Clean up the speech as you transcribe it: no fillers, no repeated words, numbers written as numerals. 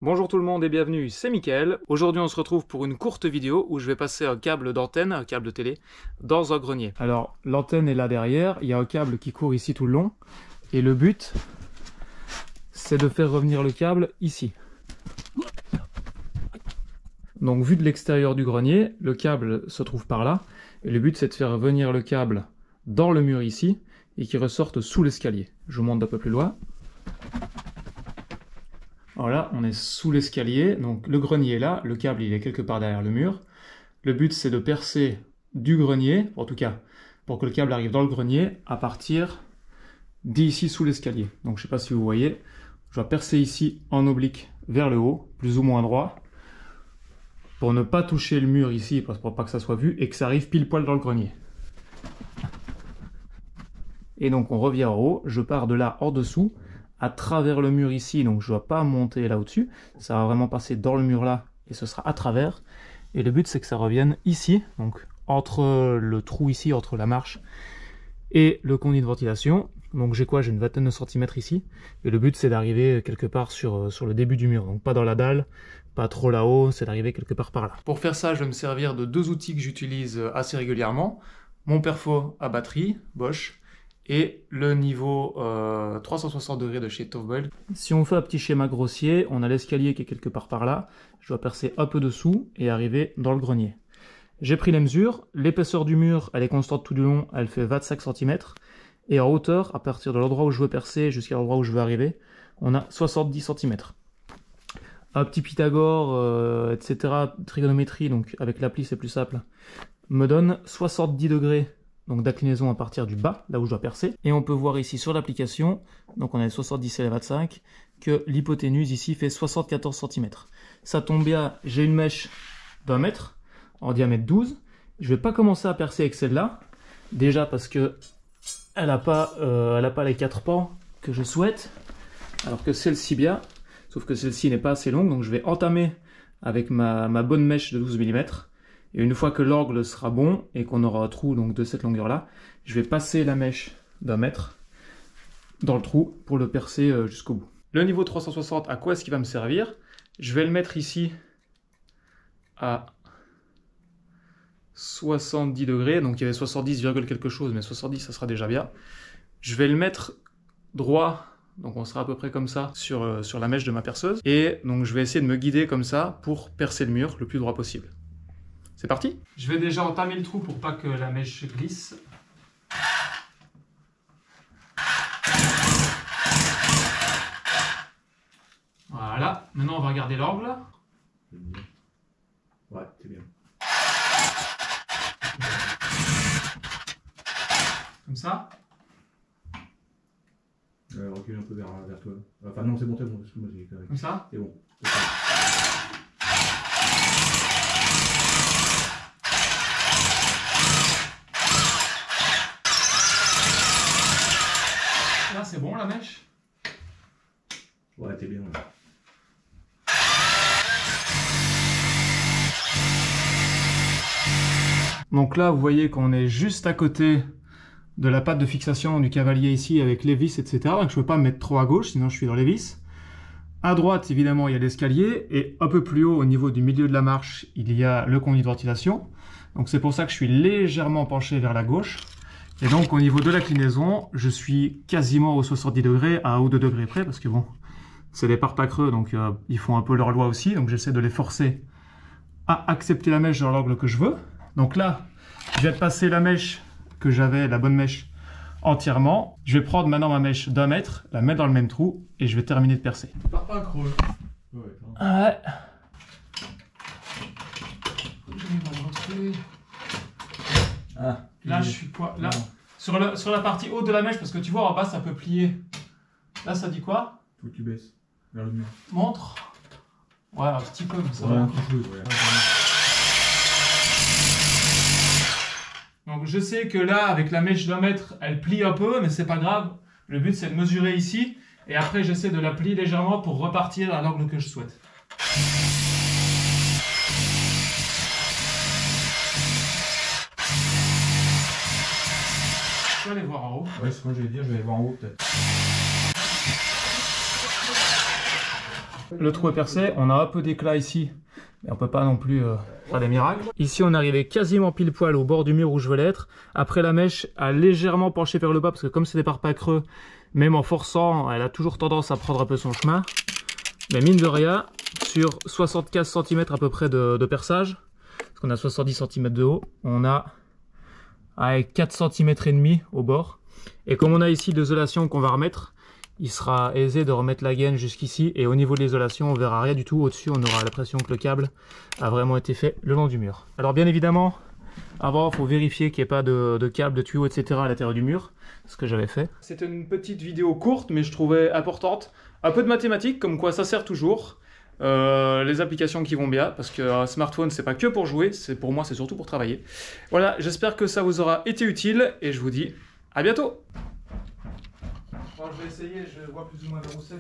Bonjour tout le monde et bienvenue, c'est Mickaël. Aujourd'hui on se retrouve pour une courte vidéo où je vais passer un câble d'antenne, un câble de télé, dans un grenier. Alors l'antenne est là derrière, il y a un câble qui court ici tout le long, et le but c'est de faire revenir le câble ici. Donc vu de l'extérieur du grenier, le câble se trouve par là, et le but c'est de faire venir le câble dans le mur ici, et qu'il ressorte sous l'escalier. Je vous montre d'un peu plus loin. Voilà, on est sous l'escalier, donc le grenier est là, le câble il est quelque part derrière le mur. Le but c'est de percer du grenier, en tout cas pour que le câble arrive dans le grenier, à partir d'ici sous l'escalier. Donc je sais pas si vous voyez, je dois percer ici en oblique vers le haut, plus ou moins droit, pour ne pas toucher le mur ici, pour pas que ça soit vu, et que ça arrive pile poil dans le grenier. Et donc on revient en haut, je pars de là en dessous, à travers le mur ici, donc je ne dois pas monter là au-dessus, ça va vraiment passer dans le mur là, et ce sera à travers. Et le but c'est que ça revienne ici, donc entre le trou ici, entre la marche et le conduit de ventilation. Donc j'ai quoi? J'ai une vingtaine de centimètres ici, et le but c'est d'arriver quelque part sur le début du mur, donc pas dans la dalle, pas trop là-haut, c'est d'arriver quelque part par là. Pour faire ça, je vais me servir de deux outils que j'utilise assez régulièrement, mon perfo à batterie, Bosch, et le niveau 360 degrés de chez Tofbel. Si on fait un petit schéma grossier, on a l'escalier qui est quelque part par là, je dois percer un peu dessous et arriver dans le grenier. J'ai pris les mesures, l'épaisseur du mur elle est constante tout du long, elle fait 25 cm, et en hauteur, à partir de l'endroit où je veux percer jusqu'à l'endroit où je veux arriver, on a 70 cm. Un petit Pythagore, etc., trigonométrie, donc avec l'appli c'est plus simple, me donne 70 degrés donc d'inclinaison à partir du bas, là où je dois percer. Et on peut voir ici sur l'application, donc on a 70 et 25, que l'hypoténuse ici fait 74 cm. Ça tombe bien, j'ai une mèche d'1 mètre, en diamètre 12. Je vais pas commencer à percer avec celle-là, déjà parce que elle a pas les 4 pans que je souhaite, alors que celle-ci bien, sauf que celle-ci n'est pas assez longue, donc je vais entamer avec ma bonne mèche de 12 mm. Et une fois que l'angle sera bon et qu'on aura un trou donc de cette longueur-là, je vais passer la mèche d'1 mètre dans le trou pour le percer jusqu'au bout. Le niveau 360, à quoi est-ce qu'il va me servir? Je vais le mettre ici à 70 degrés, donc il y avait 70, quelque chose, mais 70 ça sera déjà bien. Je vais le mettre droit, donc on sera à peu près comme ça sur la mèche de ma perceuse, et donc je vais essayer de me guider comme ça pour percer le mur le plus droit possible. C'est parti? Je vais déjà entamer le trou pour pas que la mèche glisse. Voilà, maintenant on va regarder l'angle. Ouais, c'est bien. Comme ça. Recule un peu vers toi. Enfin non, c'est bon, excuse-moi, j'ai carré. Comme ça. C'est bon. Là c'est bon la mèche. Ouais, t'es bien. Ouais. Donc là vous voyez qu'on est juste à côté de la patte de fixation du cavalier ici avec les vis, etc. Donc je ne peux pas me mettre trop à gauche, sinon je suis dans les vis. À droite, évidemment, il y a l'escalier, et un peu plus haut, au niveau du milieu de la marche, il y a le conduit de ventilation. Donc c'est pour ça que je suis légèrement penché vers la gauche. Et donc au niveau de l'inclinaison, je suis quasiment aux 70 degrés, à 1 ou 2 degrés près, parce que bon, c'est des parts pas creux, donc ils font un peu leur loi aussi. Donc j'essaie de les forcer à accepter la mèche dans l'angle que je veux. Donc là, je vais passer la mèche que j'avais, la bonne mèche, entièrement. Je vais prendre maintenant ma mèche d'1 mètre, la mettre dans le même trou, et je vais terminer de percer. Pars pas creux. Ouais. Ah, Là, je suis quoi? Là, sur la partie haute de la mèche, parce que tu vois, en bas, ça peut plier. Là, ça dit quoi? faut que tu baisses vers le mur. Montre. Ouais, un petit peu, mais ça Ouais, va. un petit peu, ouais. Donc, je sais que là, avec la mèche d'1 mètre, elle plie un peu, mais c'est pas grave. Le but, c'est de mesurer ici, et après, j'essaie de la plier légèrement pour repartir à l'angle que je souhaite. Je vais aller voir en haut. Ouais, c'est ce que j'allais dire, je vais aller voir en haut peut-être. Le trou est percé, on a un peu d'éclat ici, mais on peut pas non plus faire des miracles. Ici on est arrivé quasiment pile poil au bord du mur où je veux l'être. Après la mèche a légèrement penché vers le bas parce que comme c'est des parpaings creux, même en forçant, elle a toujours tendance à prendre un peu son chemin. Mais mine de rien, sur 75 cm à peu près de perçage, parce qu'on a 70 cm de haut, on a 4 cm et demi au bord. Et comme on a ici l'isolation qu'on va remettre, il sera aisé de remettre la gaine jusqu'ici. Et au niveau de l'isolation, on verra rien du tout. Au-dessus, on aura l'impression que le câble a vraiment été fait le long du mur. Alors bien évidemment, avant, il faut vérifier qu'il n'y ait pas de câble, de tuyaux, etc. à l'intérieur du mur. Ce que j'avais fait. C'était une petite vidéo courte, mais je trouvais importante. Un peu de mathématiques, comme quoi ça sert toujours. Les applications qui vont bien, parce qu'un smartphone c'est pas que pour jouer, pour moi c'est surtout pour travailler. Voilà, j'espère que ça vous aura été utile et je vous dis à bientôt. Alors, je vais essayer, je vois plus ou moins vers où c'est.